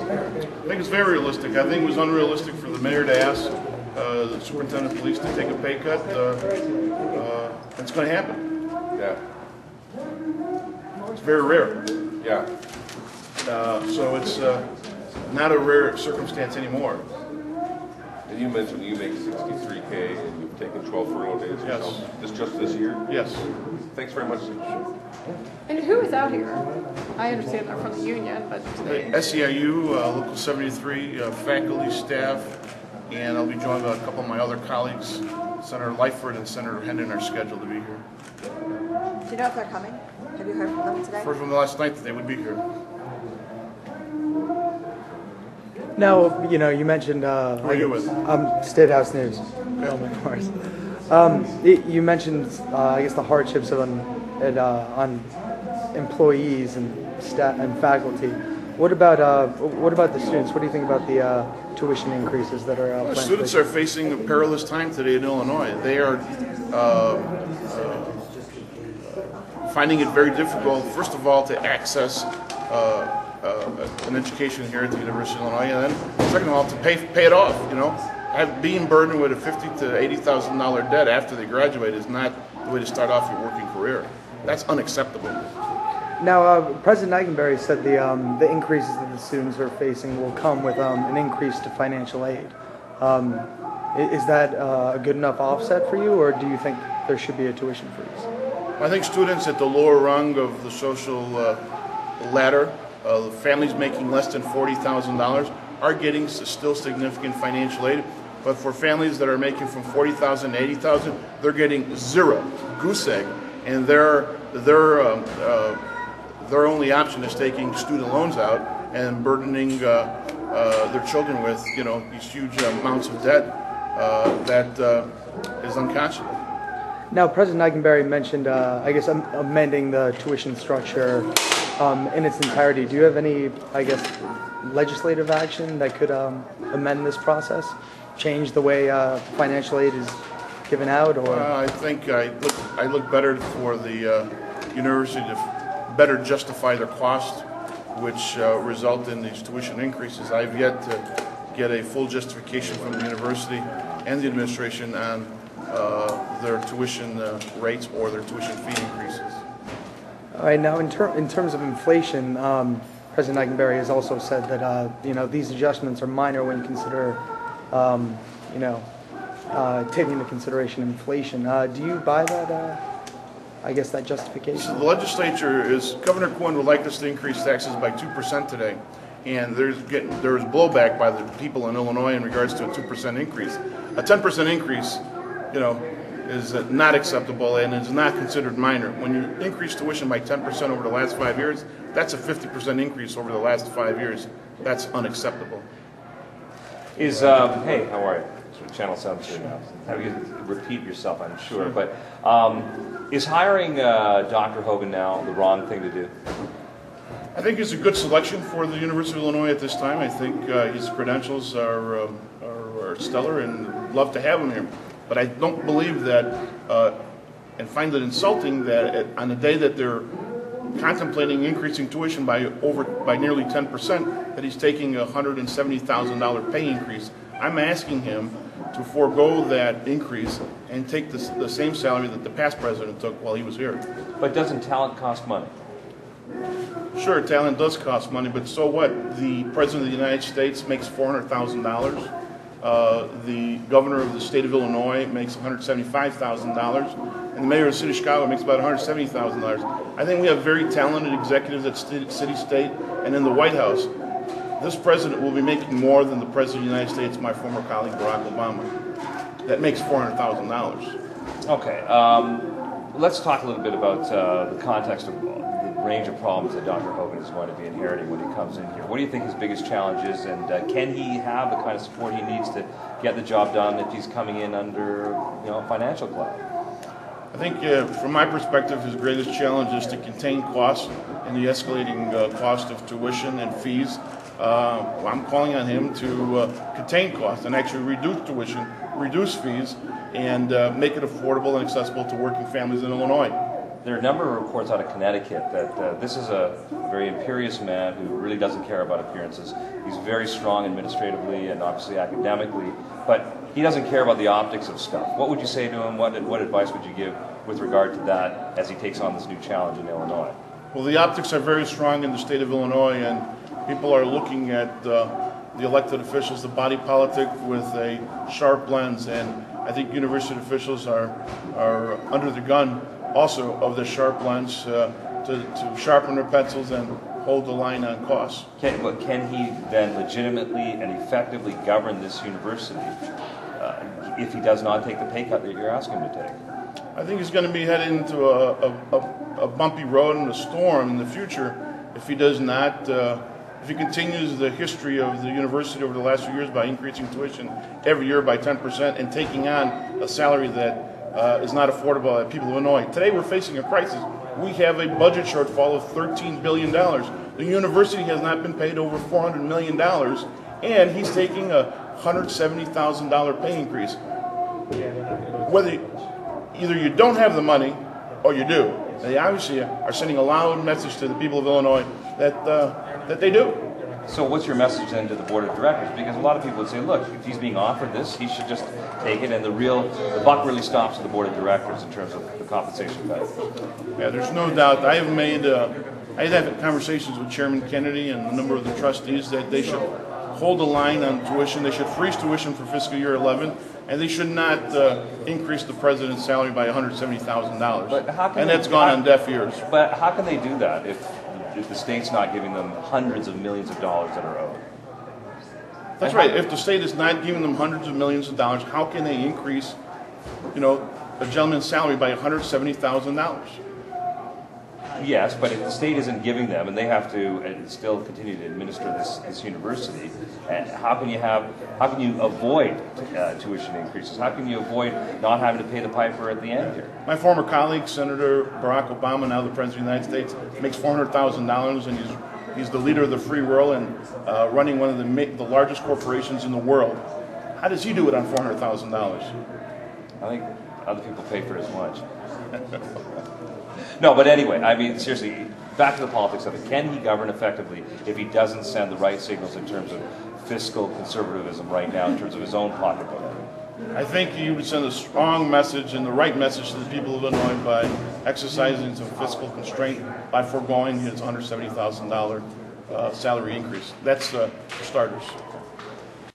I think it's very realistic. I think it was unrealistic for the mayor to ask the superintendent of police to take a pay cut. It's going to happen. Yeah. It's very rare. Yeah. So it's not a rare circumstance anymore. And you mentioned you make $63K and you've taken 12 furlough days yourself. Yes. Just this year? Yes. Thanks very much. And who is out here? I understand they're from the union, but today. SEIU, Local 73, faculty, staff, and I'll be joined by a couple of my other colleagues. Senator Lightfoot and Senator Hendon are scheduled to be here. Do you know if they're coming? Have you heard from them today? Heard from them last night that they would be here. Now, you mentioned... Who are you with? State House News. Okay. Of course. You mentioned, I guess, the hardships on employees and staff and faculty. What about the students? What do you think about the tuition increases that are planned? Students are facing a perilous time today in Illinois. They are finding it very difficult, first of all, to access an education here at the University of Illinois, and then second of all, to pay it off. Being burdened with a $50,000 to $80,000 debt after they graduate is not the way to start off your working career. That's unacceptable. Now, President Eikenberry said the increases that the students are facing will come with an increase to financial aid. Is that a good enough offset for you, or do you think there should be a tuition freeze? I think students at the lower rung of the social ladder, families making less than $40,000, are getting still significant financial aid. But for families that are making from $40,000 to $80,000, they're getting zero, goose egg, and their only option is taking student loans out and burdening their children with these huge amounts of debt that is unconscionable. Now, President Eikenberry mentioned, I guess, amending the tuition structure in its entirety. Do you have any, I guess, legislative action that could amend this process, change the way financial aid is given out? Or I think I look better for the university to better justify their cost, which result in these tuition increases. I've yet to get a full justification from the university and the administration on their tuition rates or their tuition fee increases. All right. Now, in terms of inflation, President Eikenberry has also said that these adjustments are minor when you consider taking into consideration inflation. Do you buy that? I guess that justification. So the legislature Governor Quinn would like us to increase taxes by 2% today, and there's blowback by the people in Illinois in regards to a 2% increase. A 10% increase, is not acceptable and is not considered minor. When you increase tuition by 10% over the last 5 years, that's a 50% increase over the last 5 years. That's unacceptable. Hey, how are you? Channel 7 now. Have you repeat yourself, I'm sure. But is hiring Dr. Hogan now the wrong thing to do? I think he's a good selection for the University of Illinois at this time. I think his credentials are stellar and love to have him here. But I don't believe that, and find it insulting that on the day that they're contemplating increasing tuition by nearly 10%, that he's taking a $170,000 pay increase. I'm asking him to forego that increase and take the same salary that the past president took while he was here. But doesn't talent cost money? Sure, talent does cost money, but so what? The president of the United States makes $400,000. The governor of the state of Illinois makes $175,000, and the mayor of the city of Chicago makes about $170,000. I think we have very talented executives at city, state, and in the White House. This president will be making more than the president of the United States, my former colleague Barack Obama. That makes $400,000. Okay, let's talk a little bit about the context of the range of problems that Dr. Hogan is going to be inheriting when he comes in here. What do you think his biggest challenge is, and can he have the kind of support he needs to get the job done if he's coming in under financial cloud? I think from my perspective, his greatest challenge is to contain costs and the escalating cost of tuition and fees. I'm calling on him to contain costs and actually reduce tuition, reduce fees, and make it affordable and accessible to working families in Illinois. there are a number of reports out of Connecticut that this is a very imperious man who really doesn't care about appearances. He's very strong administratively and obviously academically, but he doesn't care about the optics of stuff. What would you say to him? What advice would you give with regard to that as he takes on this new challenge in Illinois? Well, the optics are very strong in the state of Illinois, and people are looking at the elected officials, the body politic, with a sharp lens, and I think university officials are under the gun also of the sharp lens to sharpen their pencils and hold the line on costs. But can he then legitimately and effectively govern this university if he does not take the pay cut that you're asking him to take? I think he's going to be headed into a bumpy road and a storm in the future if he does not, if he continues the history of the university over the last few years by increasing tuition every year by 10% and taking on a salary that is not affordable to people of Illinois. Today we're facing a crisis. We have a budget shortfall of $13 billion. The university has not been paid over $400 million, and he's taking a $170,000 pay increase. Whether either you don't have the money or you do. They obviously are sending a loud message to the people of Illinois that they do. So what's your message then to the board of directors? Because a lot of people would say, look, if he's being offered this, he should just take it, and the buck really stops at the board of directors in terms of the compensation cut. Yeah, there's no doubt. I have had conversations with Chairman Kennedy and a number of the trustees that they should hold the line on tuition. They should freeze tuition for fiscal year 11, and they should not increase the president's salary by $170,000. But how can and that's gone on deaf ears. But how can they do that if the state's not giving them hundreds of millions of dollars that are owed? That's right. If the state is not giving them hundreds of millions of dollars, how can they increase, a gentleman's salary by $170,000? Yes, but if the state isn't giving them, and they have to still continue to administer this university, how can you avoid tuition increases? How can you avoid not having to pay the piper at the end here? My former colleague, Senator Barack Obama, now the President of the United States, makes $400,000, and he's the leader of the free world and running one of the largest corporations in the world. How does he do it on $400,000? I think other people pay for as much. No, but anyway, I mean, seriously, back to the politics of it. Can he govern effectively if he doesn't send the right signals in terms of fiscal conservatism right now, in terms of his own pocketbook? I think he would send a strong message and the right message to the people of Illinois by exercising some fiscal constraint, by foregoing his $170,000 salary increase. That's for starters.